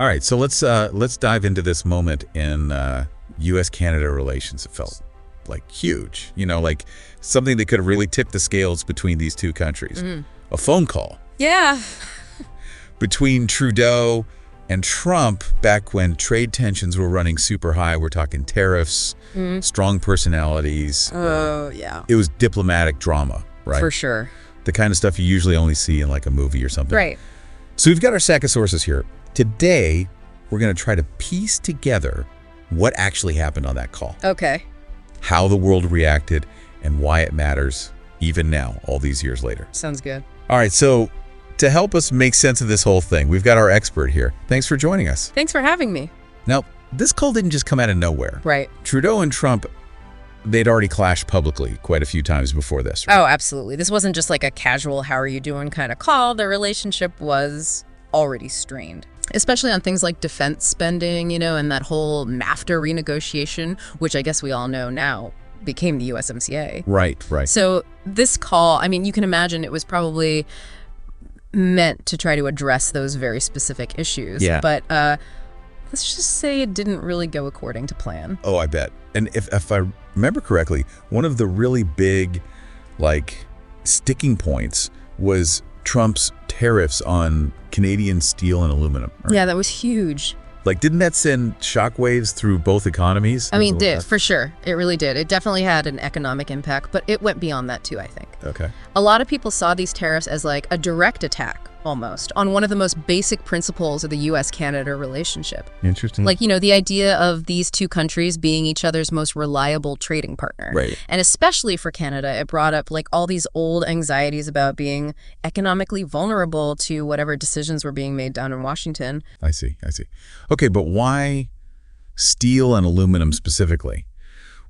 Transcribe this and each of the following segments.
All right, so let's dive into this moment in U.S.-Canada relations. It felt like huge, like something that could have really tipped the scales between these two countries. A phone call. Yeah. Between Trudeau and Trump back when trade tensions were running super high. We're talking tariffs, strong personalities. Oh, yeah. It was diplomatic drama, right? For sure. The kind of stuff you usually only see in like a movie or something. Right. So we've got our stack of sources here. Today, we're going to try to piece together what actually happened on that call. Okay. How the world reacted and why it matters even now, all these years later. Sounds good. All right, so to help us make sense of this whole thing, we've got our expert here. Thanks for joining us. Thanks for having me. Now, this call didn't just come out of nowhere. Right. Trudeau and Trump, they'd already clashed publicly quite a few times before this. Right? Oh, absolutely. This wasn't just like a casual, how are you doing kind of call. The relationship was already strained, especially on things like defense spending, and that whole NAFTA renegotiation, which I guess we all know now became the USMCA. Right. So this call, I mean, you can imagine it was probably meant to try to address those very specific issues. Yeah. But let's just say it didn't really go according to plan. Oh, I bet. And if I remember correctly, one of the really big, sticking points was Trump's tariffs on Canadian steel and aluminum. Right? Yeah, that was huge. Didn't that send shockwaves through both economies? I mean, it did, for sure. It really did. It definitely had an economic impact, but it went beyond that too, I think. Okay. A lot of people saw these tariffs as like a direct attack, almost, on one of the most basic principles of the U.S.-Canada relationship. Interesting. The idea of these two countries being each other's most reliable trading partner. Right. And especially for Canada, it brought up all these old anxieties about being economically vulnerable to whatever decisions were being made down in Washington. I see. Okay, but why steel and aluminum specifically?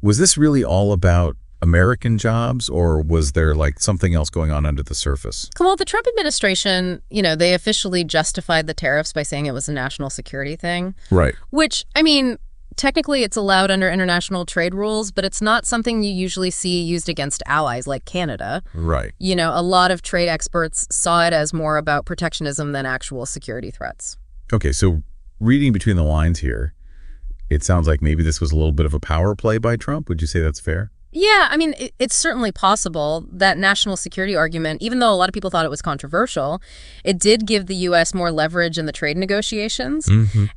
Was this really all about American jobs, or was there something else going on under the surface? Well, the Trump administration, they officially justified the tariffs by saying it was a national security thing. Right. Which, I mean, technically it's allowed under international trade rules, but it's not something you usually see used against allies like Canada. Right. A lot of trade experts saw it as more about protectionism than actual security threats. Okay, so reading between the lines here, it sounds like maybe this was a little bit of a power play by Trump. Would you say that's fair? Yeah, I mean, it's certainly possible. That national security argument, even though a lot of people thought it was controversial, it did give the U.S. more leverage in the trade negotiations.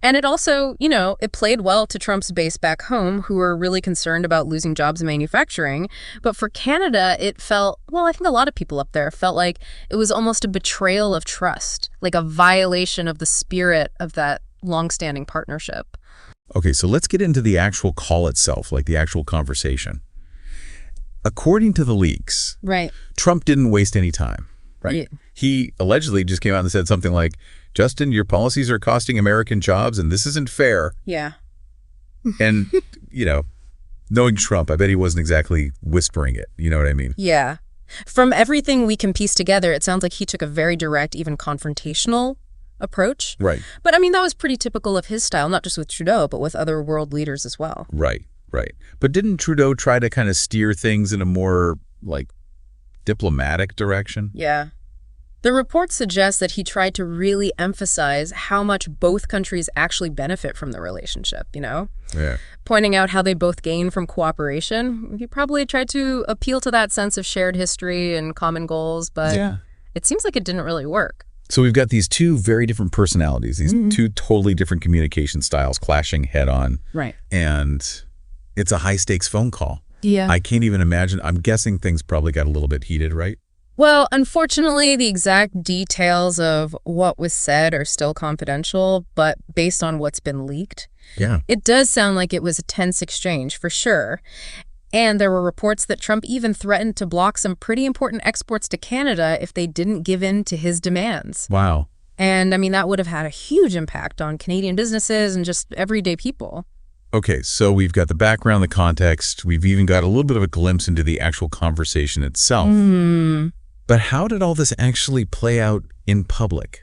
And it also, it played well to Trump's base back home, who were really concerned about losing jobs in manufacturing. But for Canada, it felt, I think a lot of people up there felt like it was almost a betrayal of trust, like a violation of the spirit of that longstanding partnership. Okay, so let's get into the actual call itself, the actual conversation. According to the leaks, right, Trump didn't waste any time, right? Yeah. He allegedly just came out and said something like, Justin, your policies are costing American jobs and this isn't fair. Yeah. And, knowing Trump, I bet he wasn't exactly whispering it. You know what I mean? Yeah. From everything we can piece together, it sounds like he took a very direct, even confrontational approach. Right. But I mean, that was pretty typical of his style, not just with Trudeau, but with other world leaders as well. Right. But didn't Trudeau try to kind of steer things in a more, diplomatic direction? Yeah. The report suggests that he tried to really emphasize how much both countries actually benefit from the relationship, Yeah. Pointing out how they both gain from cooperation. He probably tried to appeal to that sense of shared history and common goals, but it seems like it didn't really work. So we've got these two very different personalities, these two totally different communication styles clashing head on. Right. And it's a high-stakes phone call. Yeah. I can't even imagine. I'm guessing things probably got a little bit heated, right? Well, unfortunately, the exact details of what was said are still confidential, but based on what's been leaked, it does sound like it was a tense exchange for sure. And there were reports that Trump even threatened to block some pretty important exports to Canada if they didn't give in to his demands. Wow. And I mean, that would have had a huge impact on Canadian businesses and just everyday people. Okay, so we've got the background, the context. We've even got a little bit of a glimpse into the actual conversation itself. But how did all this actually play out in public?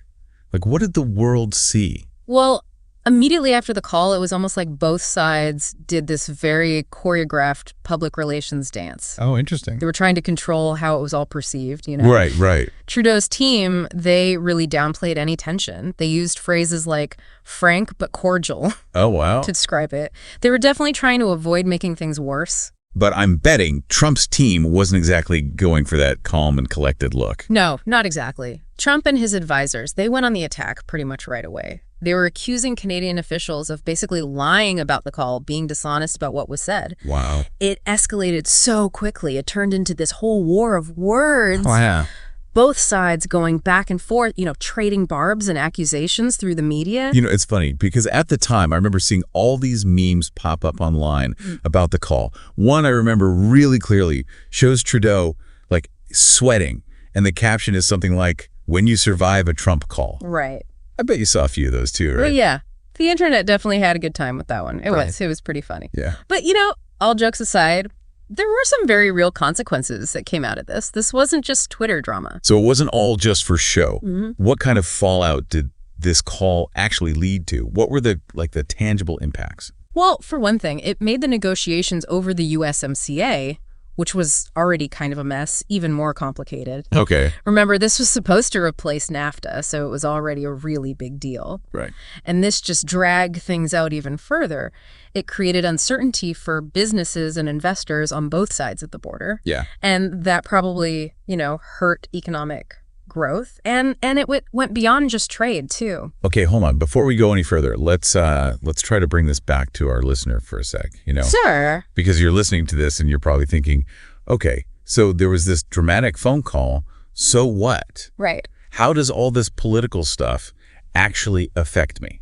What did the world see? Well, Immediately after the call, it was almost like both sides did this very choreographed public relations dance. Oh, interesting. They were trying to control how it was all perceived, you know? Right. Trudeau's team, they really downplayed any tension. They used phrases like frank but cordial Oh, wow. to describe it. They were definitely trying to avoid making things worse. But I'm betting Trump's team wasn't exactly going for that calm and collected look. No, not exactly. Trump and his advisors, they went on the attack pretty much right away. They were accusing Canadian officials of basically lying about the call, being dishonest about what was said. Wow. It escalated so quickly. It turned into this whole war of words. Oh, yeah. Both sides going back and forth, you know, trading barbs and accusations through the media. You know, it's funny because at the time, I remember seeing all these memes pop up online about the call. One I remember really clearly shows Trudeau, like, sweating. And the caption is something like, "When you survive a Trump call." Right. I bet you saw a few of those too, right? Well, yeah. The internet definitely had a good time with that one. It was pretty funny. Yeah. But, you know, all jokes aside, there were some very real consequences that came out of this. This wasn't just Twitter drama. So it wasn't all just for show. What kind of fallout did this call actually lead to? What were the tangible impacts? Well, for one thing, it made the negotiations over the USMCA, which was already kind of a mess, even more complicated. Okay. Remember, this was supposed to replace NAFTA, so it was already a really big deal. Right. And this just dragged things out even further. It created uncertainty for businesses and investors on both sides of the border. Yeah. And that probably, you know, hurt economic growth. And it went beyond just trade, too. Okay, hold on. Before we go any further, let's try to bring this back to our listener for a sec, you know? Sure. Because you're listening to this and you're probably thinking, okay, so there was this dramatic phone call, so what? Right. How does all this political stuff actually affect me?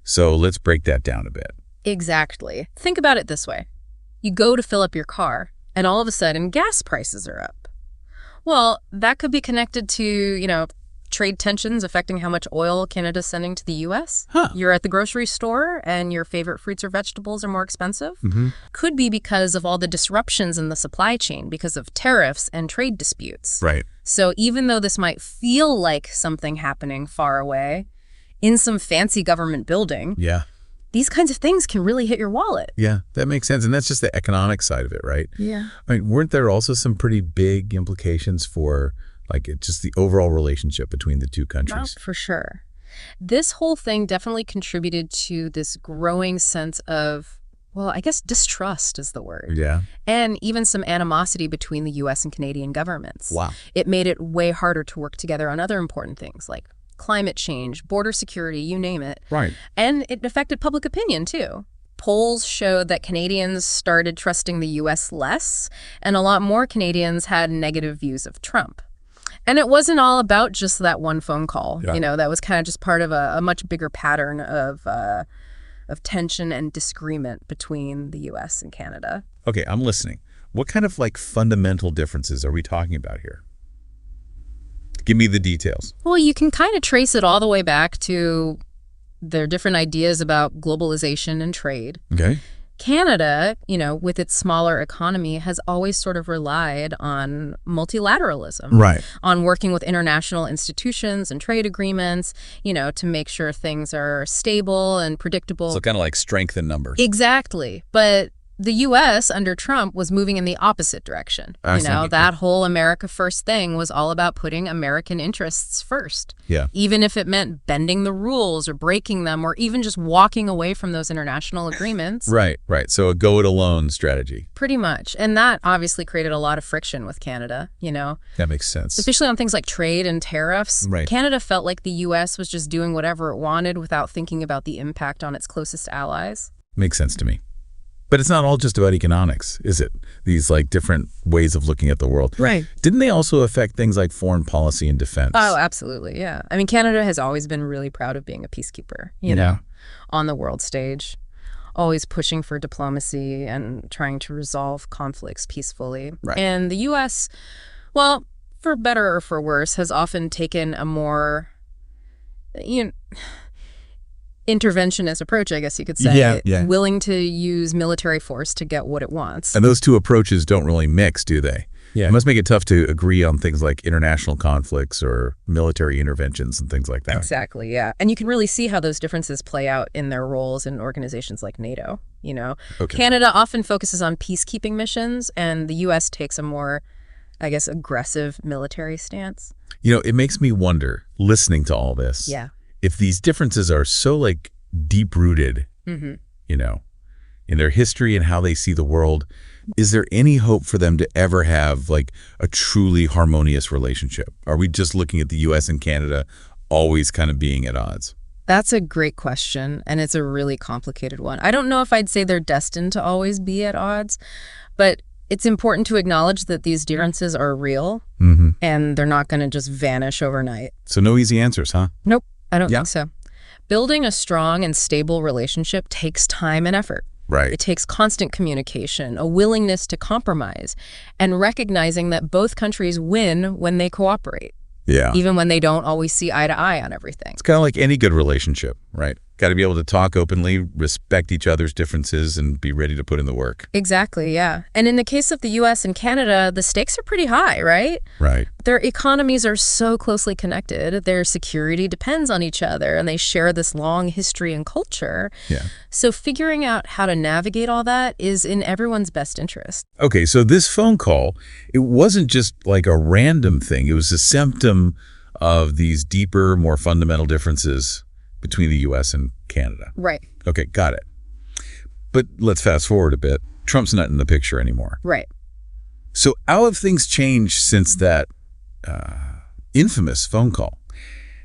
So let's break that down a bit. Exactly. Think about it this way. You go to fill up your car, and all of a sudden, gas prices are up. Well, that could be connected to, you know, trade tensions affecting how much oil Canada's sending to the U.S. You're at the grocery store and your favorite fruits or vegetables are more expensive. Could be because of all the disruptions in the supply chain because of tariffs and trade disputes. Right. So even though this might feel like something happening far away in some fancy government building, Yeah. these kinds of things can really hit your wallet. Yeah, that makes sense. And that's just the economic side of it, right? Yeah. I mean, weren't there also some pretty big implications for just the overall relationship between the two countries? For sure. This whole thing definitely contributed to this growing sense of, well, I guess distrust is the word. Yeah. And even some animosity between the U.S. and Canadian governments. Wow. It made it way harder to work together on other important things like climate change, border security, you name it. Right. And it affected public opinion, too. Polls showed that Canadians started trusting the U.S. less, and a lot more Canadians had negative views of Trump. And it wasn't all about just that one phone call. Yeah. You know, that was kind of just part of a much bigger pattern of tension and disagreement between the U.S. and Canada. Okay, I'm listening. What kind of fundamental differences are we talking about here? Give me the details. Well, you can kind of trace it all the way back to their different ideas about globalization and trade. Okay. Canada, you know, with its smaller economy, has always sort of relied on multilateralism. Right. On working with international institutions and trade agreements, you know, to make sure things are stable and predictable. So kind of like strength in numbers. Exactly. But the U.S. under Trump was moving in the opposite direction. You know, that whole America First thing was all about putting American interests first. Yeah. Even if it meant bending the rules or breaking them or even just walking away from those international agreements. Right. So a go-it-alone strategy. Pretty much. And that obviously created a lot of friction with Canada, you know. That makes sense. Especially on things like trade and tariffs. Right. Canada felt like the U.S. was just doing whatever it wanted without thinking about the impact on its closest allies. Makes sense to me. But it's not all just about economics, is it? These different ways of looking at the world. Right. Didn't they also affect things like foreign policy and defense? Oh, absolutely, yeah. I mean, Canada has always been really proud of being a peacekeeper, you know, on the world stage, always pushing for diplomacy and trying to resolve conflicts peacefully. Right. And the U.S., well, for better or for worse, has often taken a more, interventionist approach, I guess you could say. Yeah. Willing to use military force to get what it wants. And those two approaches don't really mix, do they? Yeah. It must make it tough to agree on things like international conflicts or military interventions and things like that. Exactly, yeah. And you can really see how those differences play out in their roles in organizations like NATO, you know. Okay. Canada often focuses on peacekeeping missions, and the U.S. takes a more, I guess, aggressive military stance. You know, it makes me wonder, listening to all this, Yeah. if these differences are so, like, deep-rooted, you know, in their history and how they see the world, is there any hope for them to ever have, like, a truly harmonious relationship? Are we just looking at the U.S. and Canada always kind of being at odds? That's a great question, and it's a really complicated one. I don't know if I'd say they're destined to always be at odds, but it's important to acknowledge that these differences are real, and they're not going to just vanish overnight. So no easy answers, huh? Nope, I don't think so. Building a strong and stable relationship takes time and effort. Right. It takes constant communication, a willingness to compromise, and recognizing that both countries win when they cooperate. Yeah. Even when they don't always see eye to eye on everything. It's kind of like any good relationship, right? Got to be able to talk openly, respect each other's differences, and be ready to put in the work. Exactly, yeah. And in the case of the U.S. and Canada, the stakes are pretty high, right? Right. Their economies are so closely connected. Their security depends on each other, and they share this long history and culture. Yeah. So figuring out how to navigate all that is in everyone's best interest. Okay, so this phone call, it wasn't just like a random thing. It was a symptom of these deeper, more fundamental differences between the U.S. and Canada. Right. Okay, got it. But let's fast forward a bit. Trump's not in the picture anymore. Right. So how have things changed since that infamous phone call?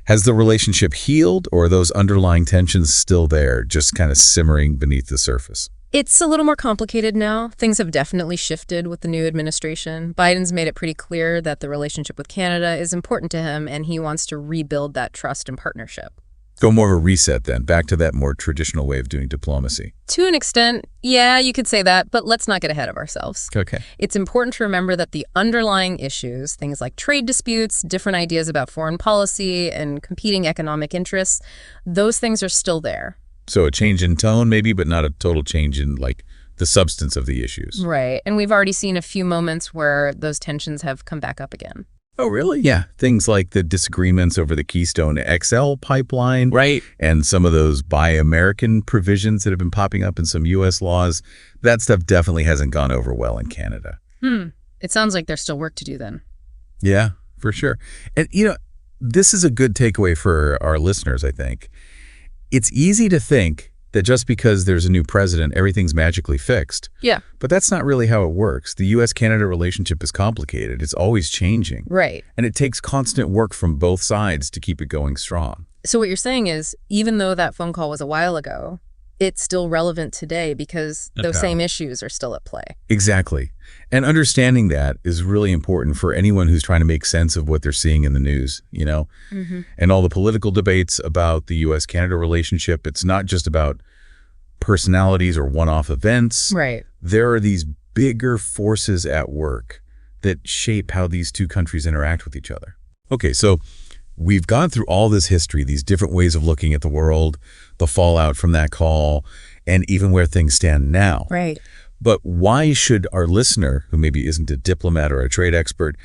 Has the relationship healed, or are those underlying tensions still there, just kind of simmering beneath the surface? It's a little more complicated now. Things have definitely shifted with the new administration. Biden's made it pretty clear that the relationship with Canada is important to him, and he wants to rebuild that trust and partnership. Go more of a reset then, back to that more traditional way of doing diplomacy. To an extent, yeah, you could say that, but let's not get ahead of ourselves. Okay. It's important to remember that the underlying issues, things like trade disputes, different ideas about foreign policy, and competing economic interests, those things are still there. So a change in tone maybe, but not a total change in, like, the substance of the issues. Right, and we've already seen a few moments where those tensions have come back up again. Oh, really? Yeah. Things like the disagreements over the Keystone XL pipeline. Right. And some of those Buy American provisions that have been popping up in some U.S. laws. That stuff definitely hasn't gone over well in Canada. It sounds like there's still work to do then. Yeah, for sure. And, you know, this is a good takeaway for our listeners, I think. It's easy to think that just because there's a new president, everything's magically fixed. Yeah. But that's not really how it works. The U.S.-Canada relationship is complicated. It's always changing. Right. And it takes constant work from both sides to keep it going strong. So what you're saying is, even though that phone call was a while ago, it's still relevant today because those same issues are still at play. Exactly. And understanding that is really important for anyone who's trying to make sense of what they're seeing in the news, you know? And all the political debates about the U.S.-Canada relationship, it's not just about personalities or one-off events. Right. There are these bigger forces at work that shape how these two countries interact with each other. Okay, so we've gone through all this history, these different ways of looking at the world, the fallout from that call, and even where things stand now. Right. But why should our listener, who maybe isn't a diplomat or a trade expert,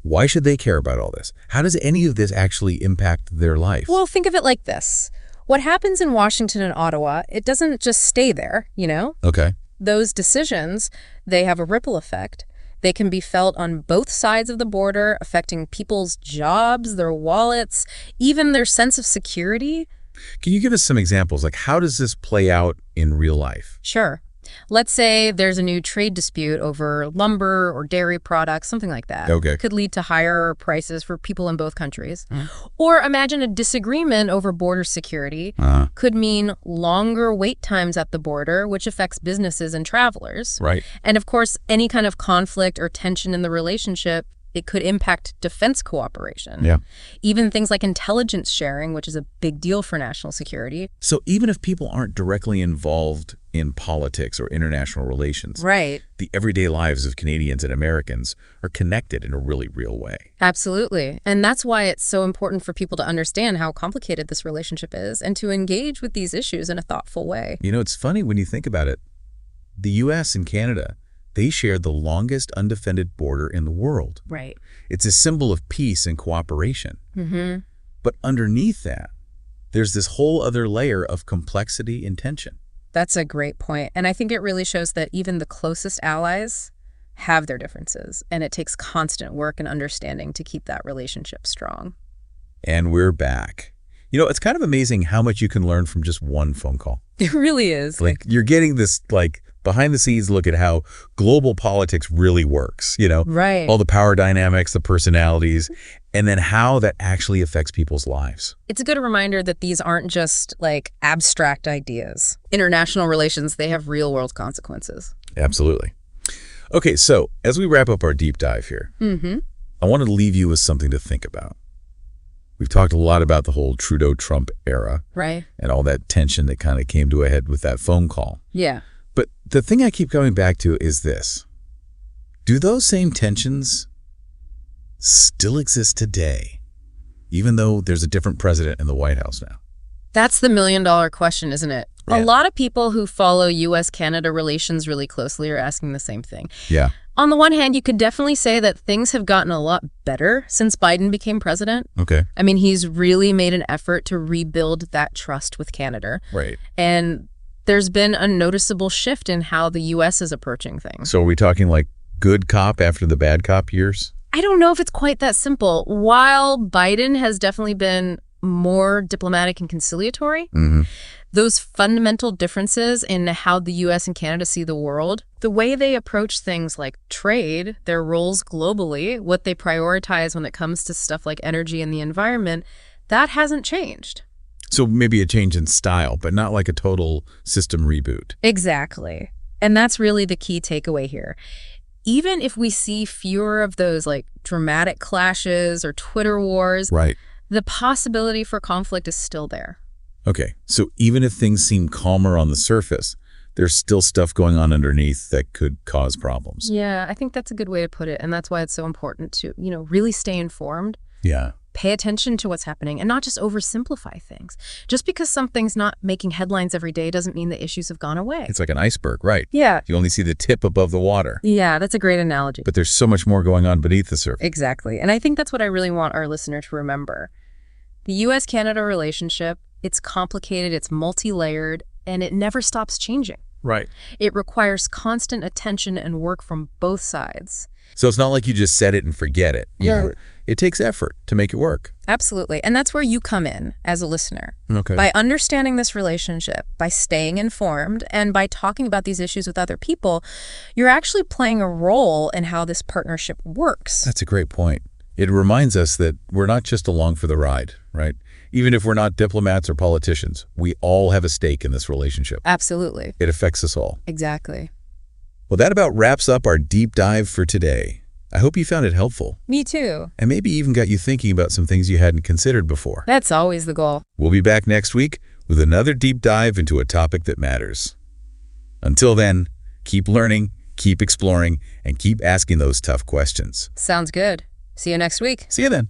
why should they care about all this? How does any of this actually impact their life? Well, think of it like this. What happens in Washington and Ottawa, it doesn't just stay there, you know? Okay. Those decisions, they have a ripple effect. They can be felt on both sides of the border, affecting people's jobs, their wallets, even their sense of security. Can you give us some examples? Like, how does this play out in real life? Sure. Let's say there's a new trade dispute over lumber or dairy products, something like that. Okay. Could lead to higher prices for people in both countries. Or imagine a disagreement over border security could mean longer wait times at the border, which affects businesses and travelers. Right. And of course, any kind of conflict or tension in the relationship, it could impact defense cooperation. Yeah. Even things like intelligence sharing, which is a big deal for national security. So even if people aren't directly involved in politics or international relations, Right. the everyday lives of Canadians and Americans are connected in a really real way. Absolutely. And that's why it's so important for people to understand how complicated this relationship is and to engage with these issues in a thoughtful way. You know, it's funny when you think about it. The U.S. and Canada, they share the longest undefended border in the world. Right. It's a symbol of peace and cooperation. Mm-hmm. But underneath that, there's this whole other layer of complexity and tension. That's a great point. And I think it really shows that even the closest allies have their differences, and it takes constant work and understanding to keep that relationship strong. And we're back. You know, it's kind of amazing how much you can learn from just one phone call. It really is. Like, you're getting this, like, behind-the-scenes look at how global politics really works, you know? Right. All the power dynamics, the personalities, and then how that actually affects people's lives. It's a good reminder that these aren't just, like, abstract ideas. International relations, they have real-world consequences. Absolutely. Okay, so as we wrap up our deep dive here, I want to leave you with something to think about. We've talked a lot about the whole Trudeau-Trump era. Right. And all that tension that kind of came to a head with that phone call. Yeah. But the thing I keep coming back to is this. Do those same tensions still exist today, even though there's a different president in the White House now? That's the million-dollar question, isn't it? Yeah. A lot of people who follow U.S.-Canada relations really closely are asking the same thing. Yeah. On the one hand, you could definitely say that things have gotten a lot better since Biden became president. Okay. I mean, he's really made an effort to rebuild that trust with Canada. Right. And there's been a noticeable shift in how the U.S. is approaching things. So are we talking like good cop after the bad cop years? I don't know if it's quite that simple. While Biden has definitely been more diplomatic and conciliatory, those fundamental differences in how the U.S. and Canada see the world, the way they approach things like trade, their roles globally, what they prioritize when it comes to stuff like energy and the environment, that hasn't changed. So maybe a change in style, but not like a total system reboot. Exactly. And that's really the key takeaway here. Even if we see fewer of those like dramatic clashes or Twitter wars, Right. the possibility for conflict is still there. Okay, so even if things seem calmer on the surface, there's still stuff going on underneath that could cause problems. Yeah, I think that's a good way to put it. And that's why it's so important to, really stay informed. Yeah. Pay attention to what's happening and not just oversimplify things. Just because something's not making headlines every day doesn't mean the issues have gone away. It's like an iceberg, right? Yeah. You only see the tip above the water. Yeah, that's a great analogy. But there's so much more going on beneath the surface. Exactly. And I think that's what I really want our listener to remember. The U.S.-Canada relationship, it's complicated, it's multi-layered, and it never stops changing. Right. It requires constant attention and work from both sides. So it's not like you just set it and forget it. You know, it takes effort to make it work. Absolutely. And that's where you come in as a listener. Okay. By understanding this relationship, by staying informed, and by talking about these issues with other people, you're actually playing a role in how this partnership works. That's a great point. It reminds us that we're not just along for the ride, right? Even if we're not diplomats or politicians, we all have a stake in this relationship. Absolutely. It affects us all. Exactly. Well, that about wraps up our deep dive for today. I hope you found it helpful. Me too. And maybe even got you thinking about some things you hadn't considered before. That's always the goal. We'll be back next week with another deep dive into a topic that matters. Until then, keep learning, keep exploring, and keep asking those tough questions. Sounds good. See you next week. See you then.